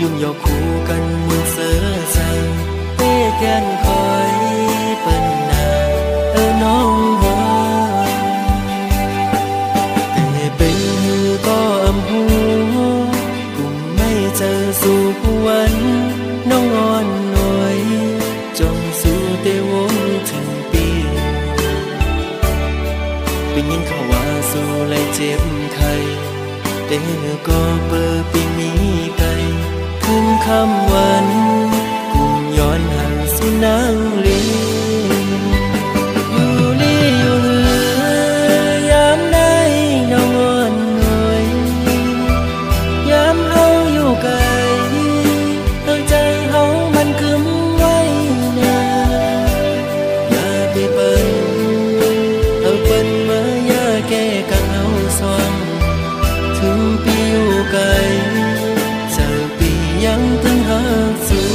ยุ่งยอกคู่กันมุนเสือใส่เป้แกนคอยเปิ้นนาน้องฮอแต่เป็นก็อำหูกุมไม่เจอสู่วันน้องอ่อนหน่อยจงสู่เตวงถึงปีเป็นยินเขาว่าสู่ไล่เจ็บไข้เด้อก็เปิดปีมีไกลขึ้นคำวันกุมย้อนห่างสู่นางลีอยู่ลีอยู่เหือยามได้น้องอ่อนหน่อยยามเฮาอยู่ไกลใจเฮามันคึมไว้นาอย่าไปเปิ้นเปิ้นมาอย่าแก้กังเฮาสว่างถึงปีอยู่ไกลเจ้าปียังตึงหาสู่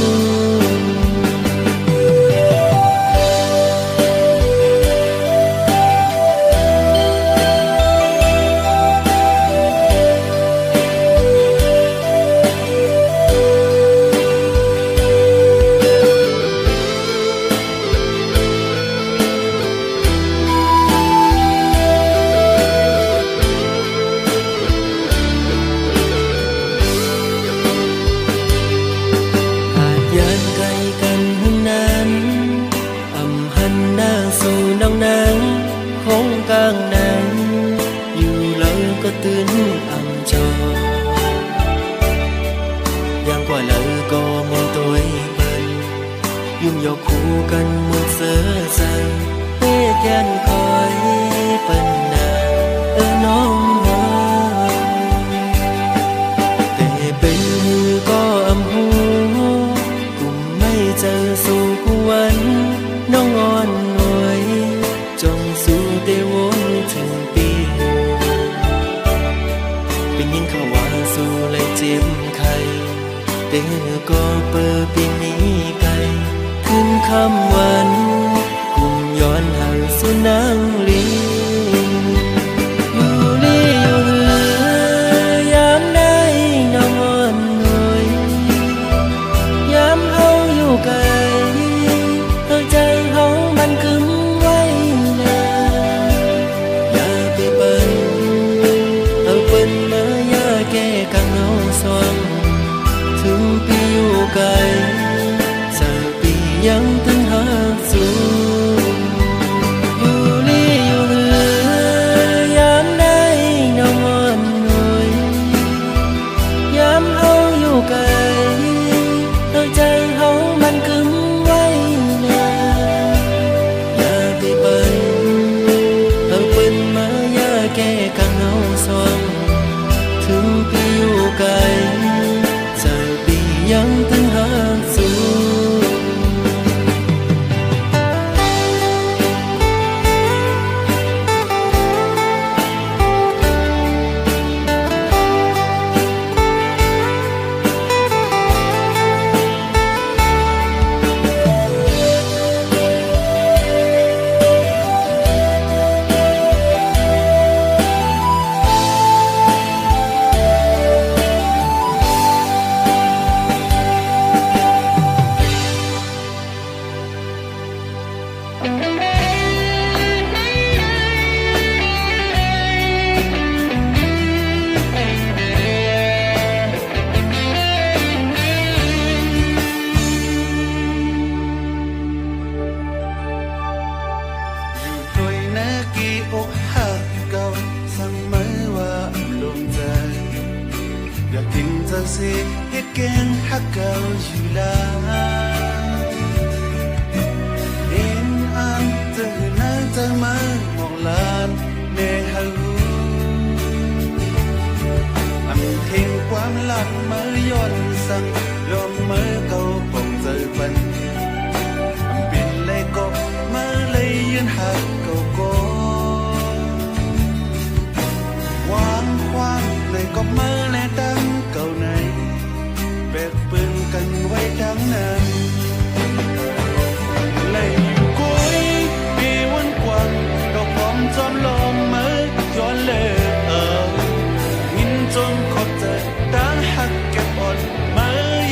กลางนั้นอยู่แล้วก็ตื่นอ่ำจอยังกว่าแล้วก็มองตัวเปิ้นยุ่งยอกคู่กันมุนเสือใส่เป้แกนคอยเปิ้นนาน้องฮอแต่เป็นก็อำหูกุมไม่เจอสู่วันน้องอ่อนหน่วยจงสู่เตวงถึงปีเป็นยินเขาว่าสู่ไล่เจ็บไข้เด้อก็เปิดปีมีไกลขึ้นคำวันกุมย้อนห่างสู่นางลีอยู่ลีอยู่เหือยามได้น้องอ่อนหน่อยยามเฮาอยู่ไกลใจเฮามันคึมไว้นาอย่าไปเปิ้นเปิ้นมาอย่าแก้กังเฮาสว่างถึงปีอยู่ไกลเจ้าปียังตึงหาสู่อยู่ลีอยู่เหือยามได้น้องอ่อนหน่อยยามเฮาอยู่ไกลใจเฮามันคึมไว้นาอย่าไปเปิ้นเปิ้นมาอย่าแก้กังเฮาสว่างถึงปีอยู่ไกลเจ้าปียังตึงหาสู่เหตุแกงฮักเก่าอยู่ลาเห็นอันเจอหน้าเจอมามองลานเนหาหูอันเพ่งความหลังมือย่อนสั่งลมมือเก่าปงเจอปันอันเป็นเลยกบมือเลยยืนหักเก่าโกวางความเลยกบมือและตั้งเก่าในแบกปืนกันไว้ทั้งนั้นเลยอยู่กุยปีวันกว่างดอกหอมจอมลมมือย้อนเลยมินจนขอบใจตั้งหักเก็บอ่อนมือ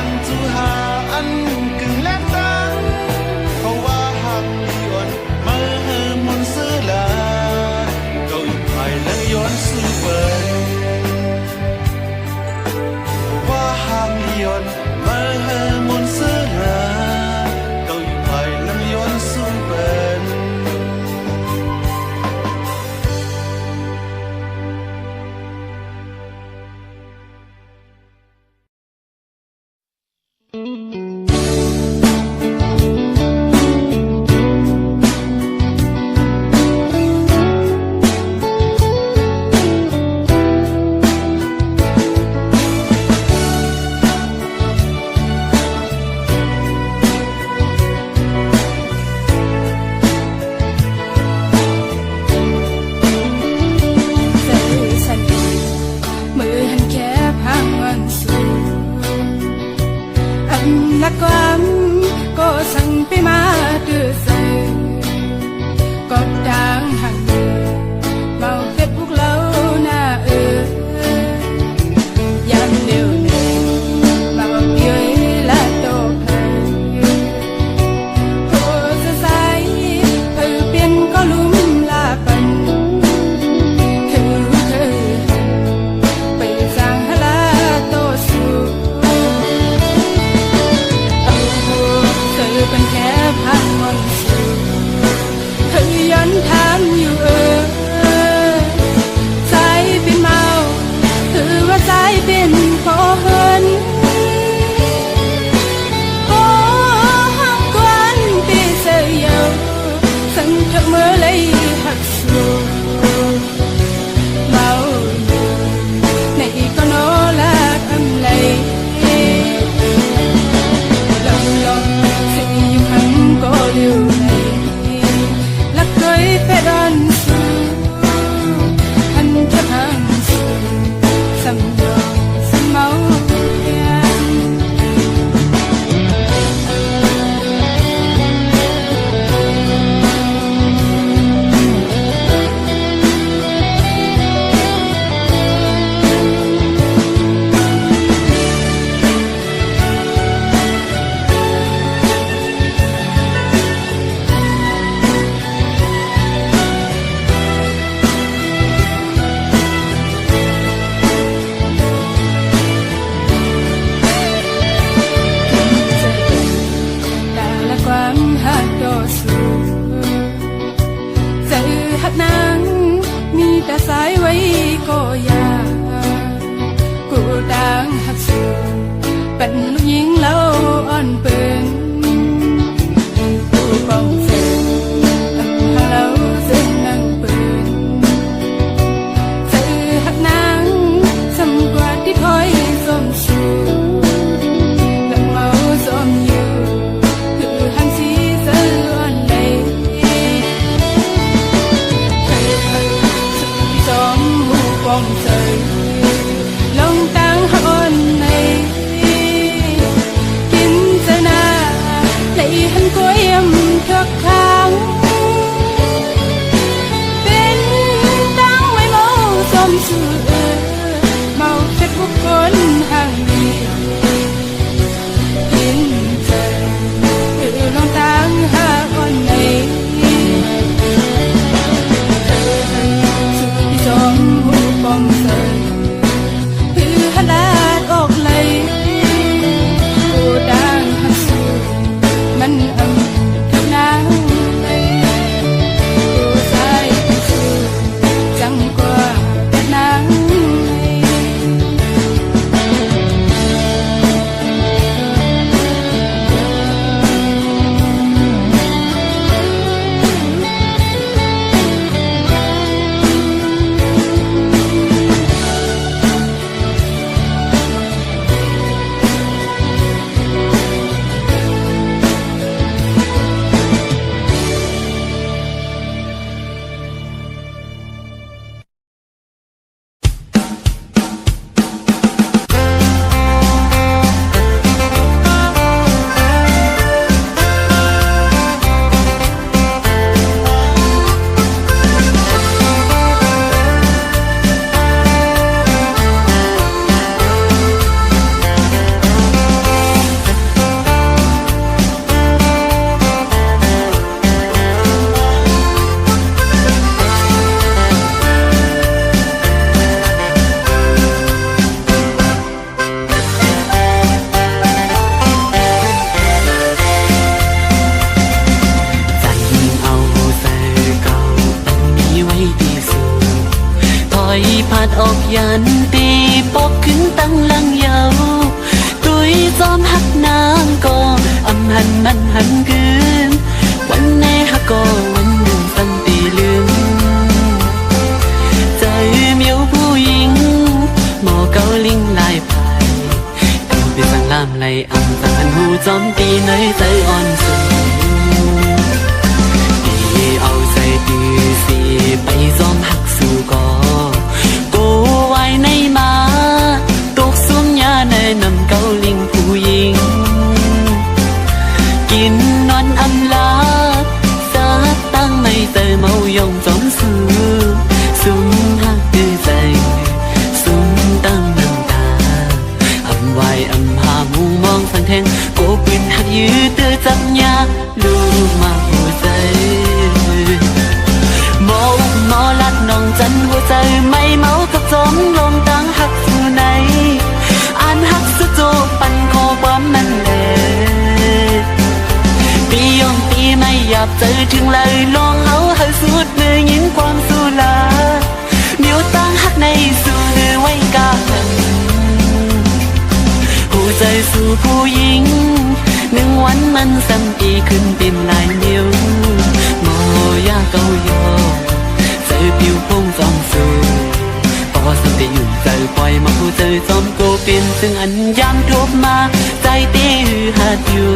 ăn chú hà ăn cưng lép tán hầuว่าหักย้อนมามุนซื้อลาก็อีกภายและย้อนซื้อเปิดว่าหักย้อนมามุนซื้อลาก็อีกภายและย้อนซื้อเปิด มันหันคืนวันไหนฮักก็วันหนึ่งสันติลืมใจเหมียวผู้หญิงหมอเกาลิงลายพายดูเป็นสังลามไหลอ่ำสังหันหูจอมตีในใจอ่อนสูงดีเอาใจดีสิไปจอมหักสู่ก่อกูไว้ในมาตกสุ่มยาในนำเกาลิงผู้หญิงกินนอนอำลาสักตั้งไม่เตยเมายองจอมซื้อสุ่มหักดื้อใจสุ่มตั้งน้ำตาอำไว้อำหาหมู่มองสังแทงโกปืนหักยื้อเตือจับยาลูกมาหัวใจหมออุกหมอลัดน้องจันหัวใจไม่เมากับจอมลมตั้งหักสู่ไหนอ่านหักสุดโจปันคอความมันเลยปียองปีไม่อยากเจอถึงเลยลองเอาให้สุดมือยินความสู้ลาเดี๋ยวตั้งหักในสู่เนื้อไว้กาหัวใจสู่ผู้หญิงหนึ่งวันมันซ้ำปีขึ้นเป็นลายนิ้วหมอยาเกายอใจผิวพงจอมสูพอสัมไปอยู่ใจปล่อยมาผู้เจอจอมโกเป็นซึ่งอันยามทุบมาใจตีหือหัดอยู่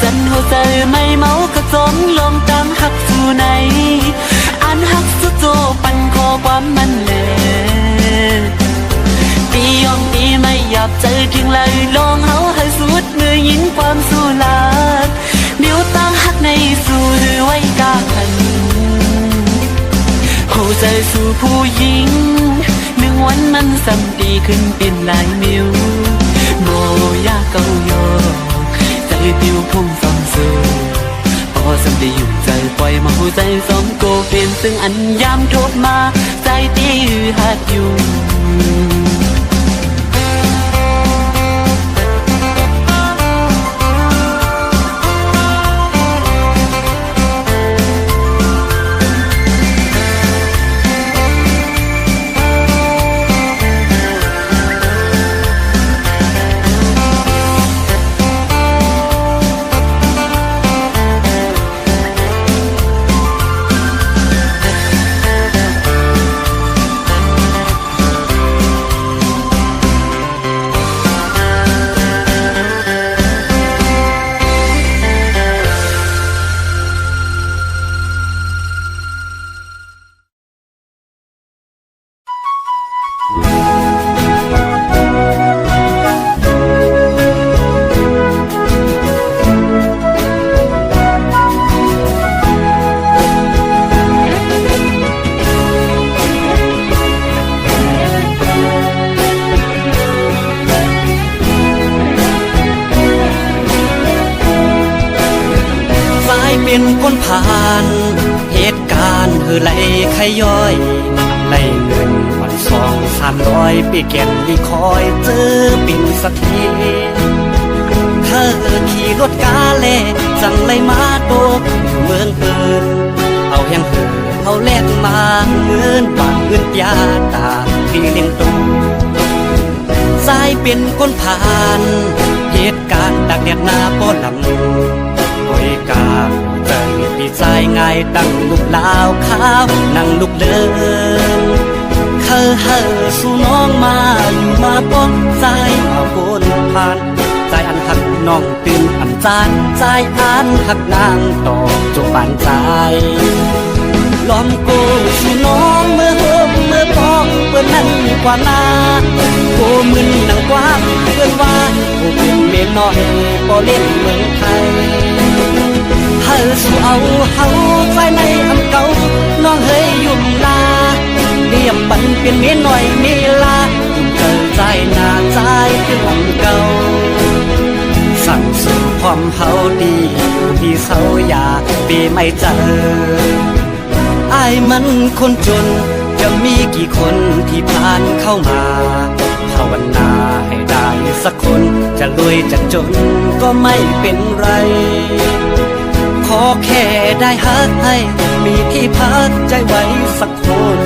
จันหัวใจไม่เมาก็จมลงตามหักสู่ไหนอ่านหักสุดโจปันคอความมันเลยปียองปีไม่หยับใจถึงเลยลองเอาให้สุดมือยินความสู้ลาเดี๋ยวตั้งหักในสู่หรือไว้กาขันหัวใจสู่ผู้หญิงหนึ่งวันมันซ้ำดีขึ้นเป็นหลายนิ้วโมยาเกายอใจติวพุ่งซ้ำสูพอสัมได้อยู่ใจปล่อยมาหัวใจซ้อมโกเป็นซึ่งอันยามทบมาใจตีหือหัดอยู่เป็นคนผ่านเหตุการณ์ไหลขย้อยไหลเงินวัน200-300ปีแก่นลีคอยเจอปิ่นสักทีเธอขี่รถกาเล่จังไหลมาโดกอยู่เมืองเปิดเอาแห่งเหือเอาแลกมาเงินบาทเงินยาตาที่เลี้ยงตูสายเป็นคนผ่านเหตุการณ์ดักแดดหน้าป้อลำโอยกาเติมปีใจง่ายตั้งลูกลาวขาวนั่งลูกเดินเคยเฮอสู่น้องมาอยู่มาป้องใจเอาโกนผ่านใจอันหักน้องตื่นอันจานใจอันหักนางต่อจบปานใจล้อมโกสู่น้องเมื่อโฮมเมื่อป้องเปิ้นนั้นกว่านาโกมึนนังกว้างเพื่อนว่าโกเป็นเมียน้อยบ่เล่นเมืองไทยเฮาสู่เอาเฮาใจในอำเก่าน้องเฮยยุ่มลาเรียบปันเป็นเมียน้อยเมียลายุ่มเกินใจหน้าใจคืออำเก่าสั่งสู่ความเฮาดีอยู่ที่เสาอย่าปีไม่เจอไอ้ ายมันคนจนจะมีกี่คนที่ผ่านเข้ามาภาวนาให้ได้สักคนจะรวยจะจนก็ไม่เป็นไรขอแค่ได้ฮักให้มีที่พักใจไว้สักคน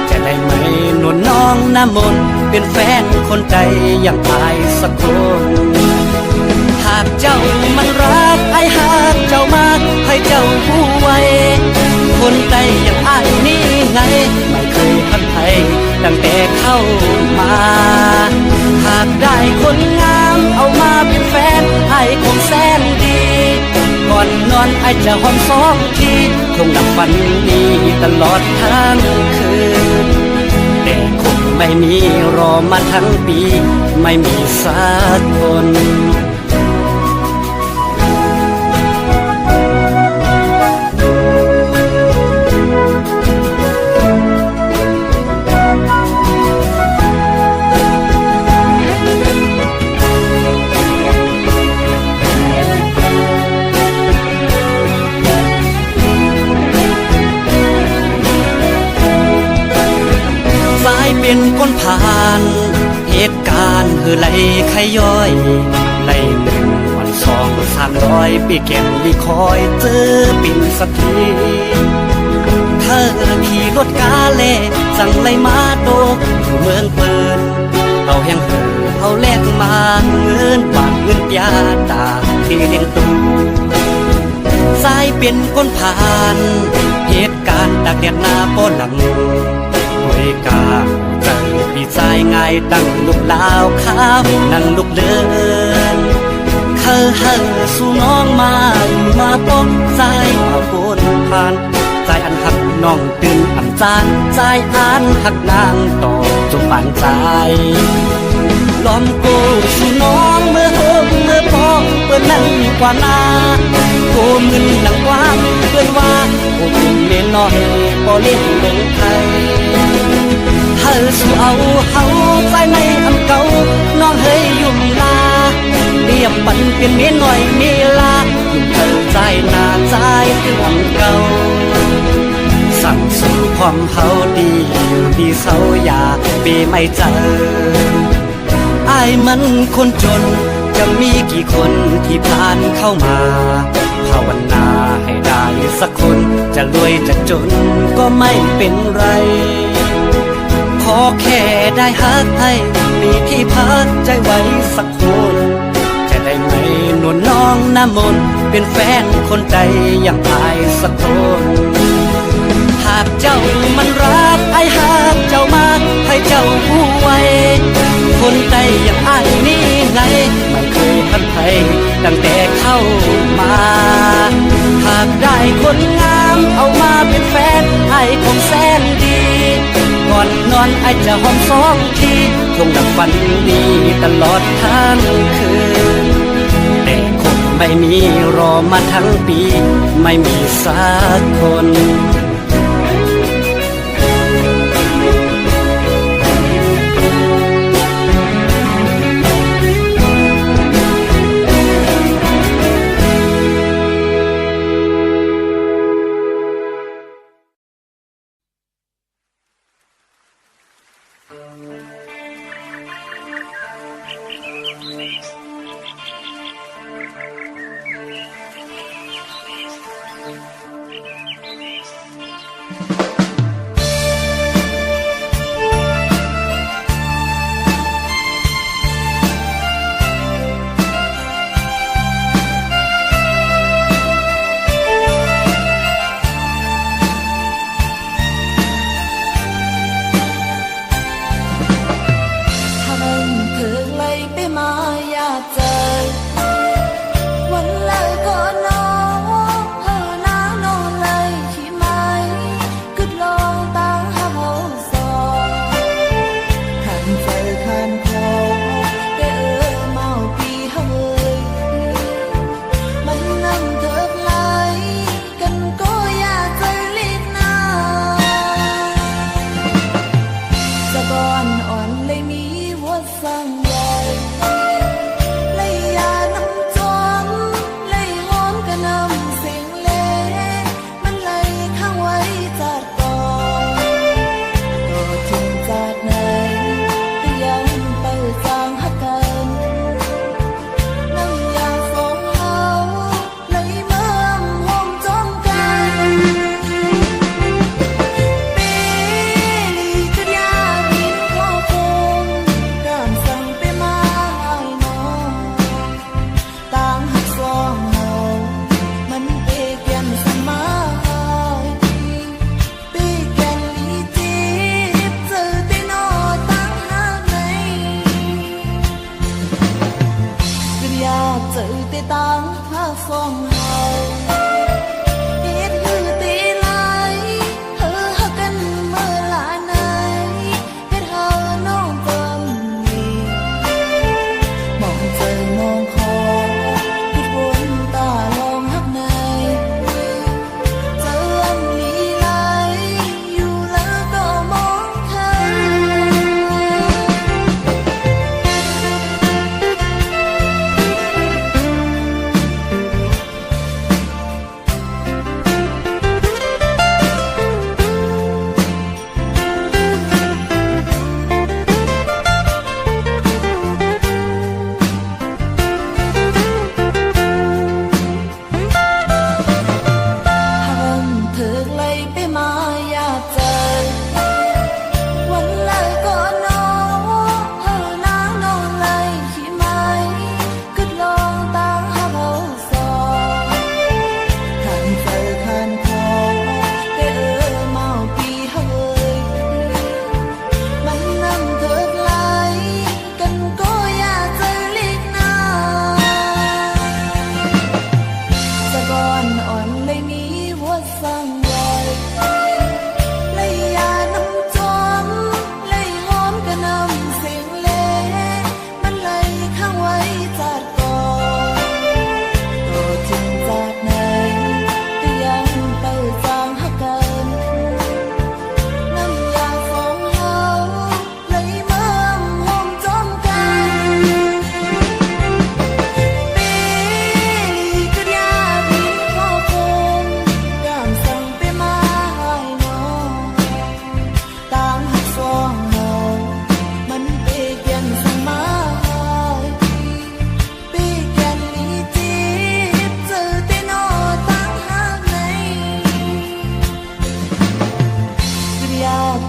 จะได้ไหมหนวลน้องน้ำมนต์เป็นแฟนคนใจอย่างอายสักคนหากเจ้ามันรักไอ้หากเจ้ามากให้เจ้าผู้ไว้คนใจอย่างอายนี่ไงไม่เคยพันไทยตั้งแต่เข้ามาหากได้คนงามเอามาเป็นแฟนให้คงแสนดีก่อนนอนไอ้จะหอมสองทีคงดับฝันนี้ตลอดทั้งคืนแต่คงไม่มีรอมาทั้งปีไม่มีสักคนเป็นคนผ่านเหตุการณ์คือไหลขย้อยไหลหนึ่งวันสอง300ปีแก่นลีคอยเจอปิ่นสักทีเธอขี่รถกาเล่สั่งไหลมาโดกอยู่เมืองเปิดเอาแห่งเหือเอาแลกมาเงินบาทเงินยาตาที่เลี้ยงตูสายเป็นคนผ่านเหตุการณ์ตากแดดหน้าป้อนหลังหวยกาเจอพี่ชายง่ายตั้งลูกลาวขาวนั่งลูกเดินเขาสู่น้องมาป้องใจมาบนผ่านใจอันหักน้องตื่นอันจานใจอันหักนางต่อจงปานใจล้อมกูสู่น้องเมื่อพอเปิดนั่งกว่านาโกมึนหนังกว้างเพื่อนว่าโอ้คุณเล่นน้อยบ่เล่นลงไทยเธอสู่เอาเฮาใจในอำเก่าน้องเฮยยุ่มลาเรียบปันเป็นเมียน้อยเมียลายุ่มเธอใจหน้าใจเรื่องเก่าสั่งสู่ความเฮาดีอยู่ดีเศร้าอย่าปีไม่เจออายมันคนจนจะมีกี่คนที่ผ่านเข้ามาภาวนาให้ได้สักคนจะรวยจะจนก็ไม่เป็นไรขอแค่ได้ฮักให้มีที่พักใจไว้สักคนจะได้ไหมหนวลน้องน้ำมนต์เป็นแฟนคนใจอย่างอายสักคนหากเจ้ามันรักไอ้หากเจ้ามากให้เจ้าผู้ไว้คนใจอย่างอายนี่ไงไม่เคยพันไทยตั้งแต่เข้ามาหากได้คนงามเอามาเป็นแฟนให้คงแสนดีก่อนนอนไอ้จะหอมสองทีคงดับฝันดีตลอดทั้งคืนแต่คงไม่มีรอมาทั้งปีไม่มีสักคนGood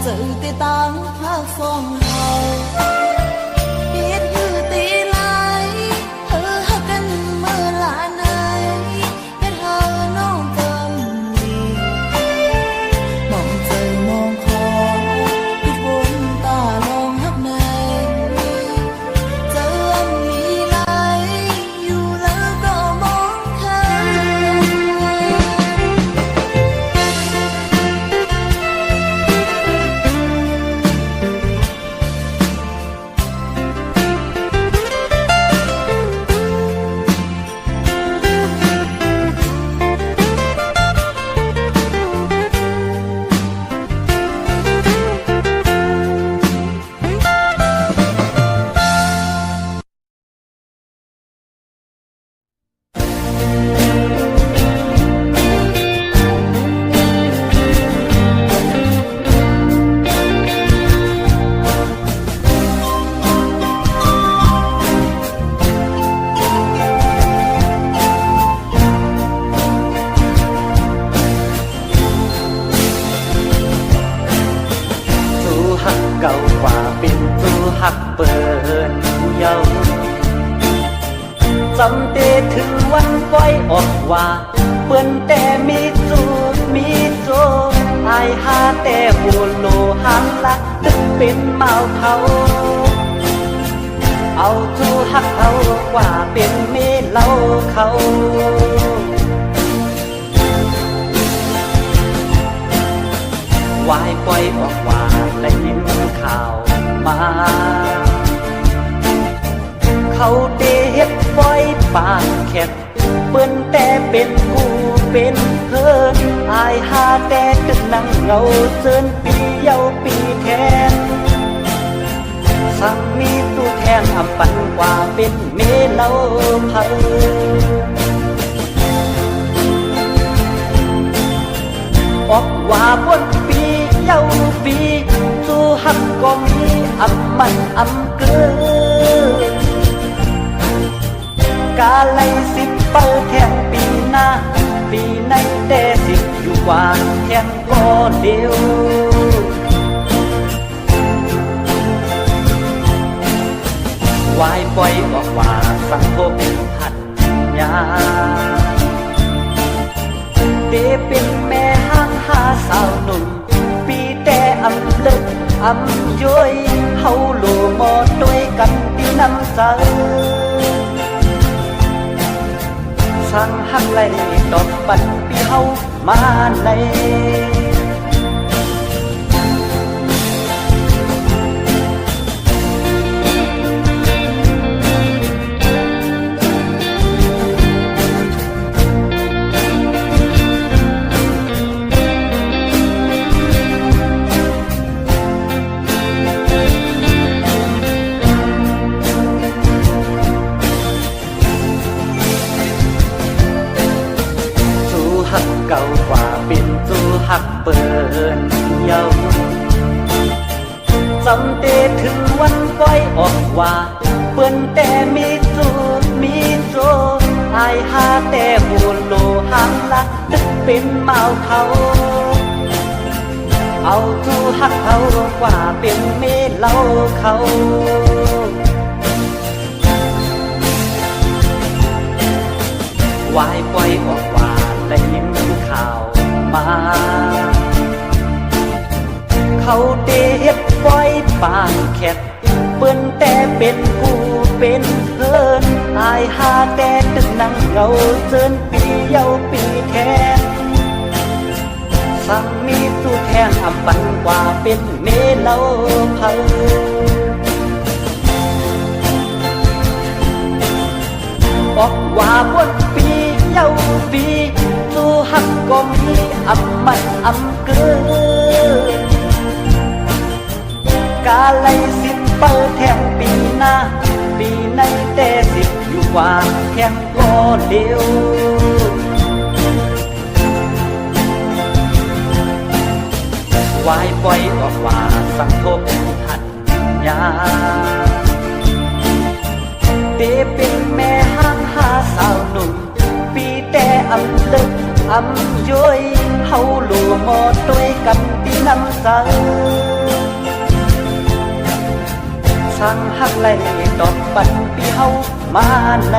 เจอแต่ต่างภาคสองเฮาเฮ็ดคือตีหลายฮักกันเมื่อลาไหนเฮ็ดเฮาน้องจำดีมองใจมองคอพิดวนตาลองฮักในเจออันมีหลายอยู่แล้วก็มองข้าม เก่ากว่าเป็นตัวหักเปิดเยาจำเตถึงวันปล่อยออกว่าเปิ้นแต่มีจูบมีโจอายหาแต่หัวโลหังละตึกเป็นเมาเทาเอาจูหักเอากว่าเป็นเมเล่าเขาวายปล่อยออกว่าและยินข่าวมาเขาเดเฮ็ดปล่อยปากแคบเปิ้นแต่เป็นผู้เป็นเพิ่นอายหาแต่ตึกนั่งเงาเซินปีเยาปีแทนสังมีตู้แทนอำปันกว่าเป็นเมเล่าเพิ่นออกว่าบนปีเย้าปีสู้หักก็มีอำมันอำเกินกาไลสิเปิดแทงปีหน้าปีในแต่สิอยู่กว่าแทงก็เดียววายปล่อยออกว่าสังคมหันยาเดเป็นแม่ห้างหาสาวหนุ่มปีแต่อำเลิกอำย้อยเฮาโลมอด้วยกันที่น้ำใจสั่งหักไหลตอบปันปีเฮามาในเก่ากว่าเป็นจูหักเปินเยาจำเตถึงวันปล่อยออกว่าเปิ้นแต่มีจูมีโจอายหาแต่หัวโลหังละตึกเป็นเมาเขาเอาจูหักเขากว่าเป็นเมเล่าเขาวายปล่อยออกว่าได้ยินข่าวมาเขาเดเฮ็ดปล่อยปากแคบเปิ้นแต่เป็นผู้เป็นเพิ่นอายหาแต่ตึกนั่งเงาเซินปีเยาปีแทนสั่งมีตู้แทนอำปันกว่าเป็นเมเล่าเพิ่นบอกว่าบนปีเยาปีสู้หักก็มีอำมันอำเกินกาไลสิเปิดแทงปีหน้าปีในแต่สิอยู่กว่าแทงก็เดียววายปล่อยออกว่าสังคมหันยาเตเป็นแม่ห้างหาสาวหนุ่มปีแต่อำเลิกอำย้อยเฮาหลู่มอด้วยกันที่น้ำใจ างหักไหลดอกบันปีเฮามาใน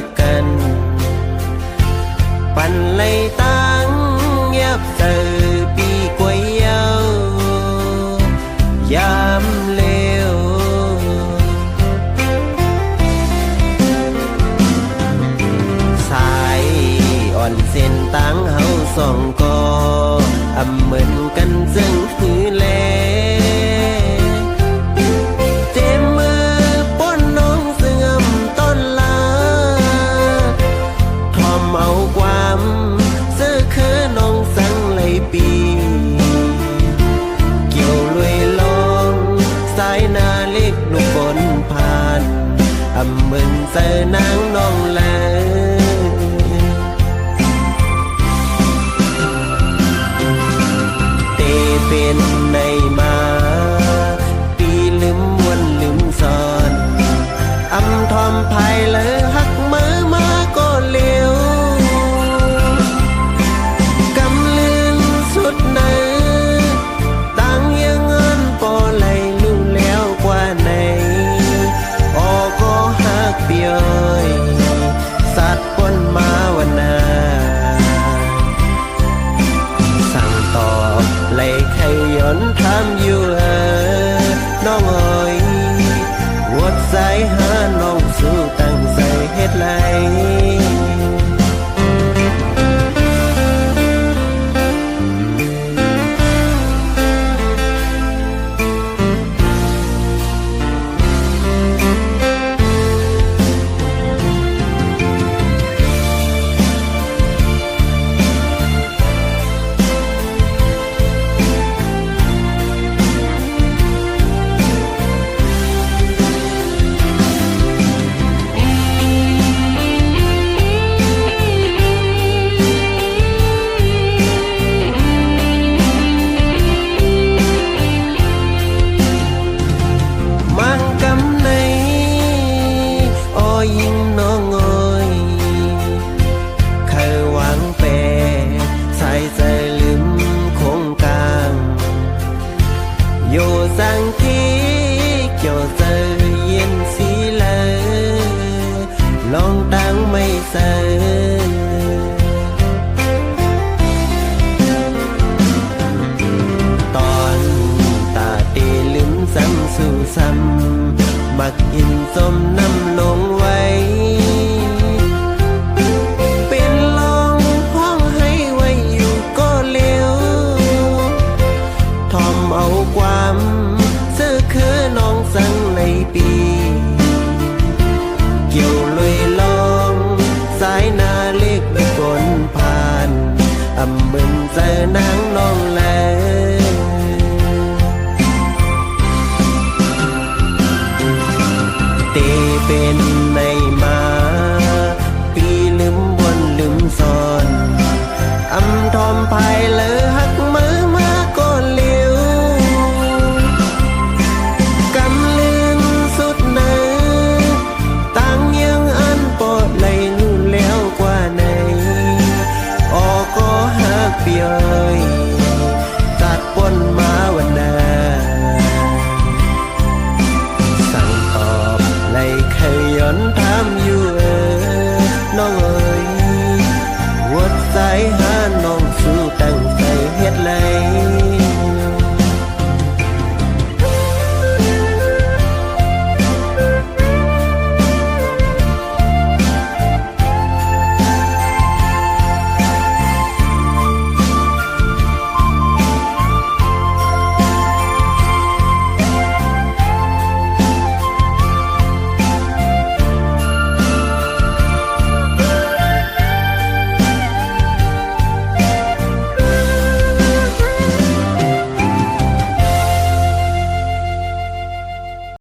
กกันปันไลตังยับเจอปีกวยเยาวยามเลวสายอ่อนเส้นตังเฮาสองก็อำเหมือนกันซึ่งหือแลเต็มมือป้นน้องเสื่อมต้นลาทอมเอาความเสื้อคือน้องสังไหลปีเกี่ยวลุยลองสายนาเล็กลูกบนผ่านอำเหมือนเจอนางน้องแลเป็นในมาปีลืมวันลืมสอนอำทอมภายเลยหักมือมาก็เลี้ยวกำลืนสุดในตั้งยังเงินปอไหลลู่แล้วกว่าไหนออก็หักเปียยสัตว์ปนมาวันนาไหลไขย้อนทำอยู่น้องเอ๋ยวัดสายหาน้องสู้ตั้งใจเฮ็ดไหลยิ่งน้องเอ๋ยเคยหวังแปรสายใจลืมคงกลางอยู่สังที่เกี่ยวเจอเย็นสีเลยลองตั้งไม่เสยตอนตาตีลืมซ้ำสู่ซ้ำมักกินส้มน้ำลงไว้เป็นลองห้องให้ไว้อยู่ก็เลี้ยวทอมเอาความเสื้อคือน้องสังในปีเกี่ยวลุยลองสายนาเล็กบนผ่านอำมึงเจอนางน้อง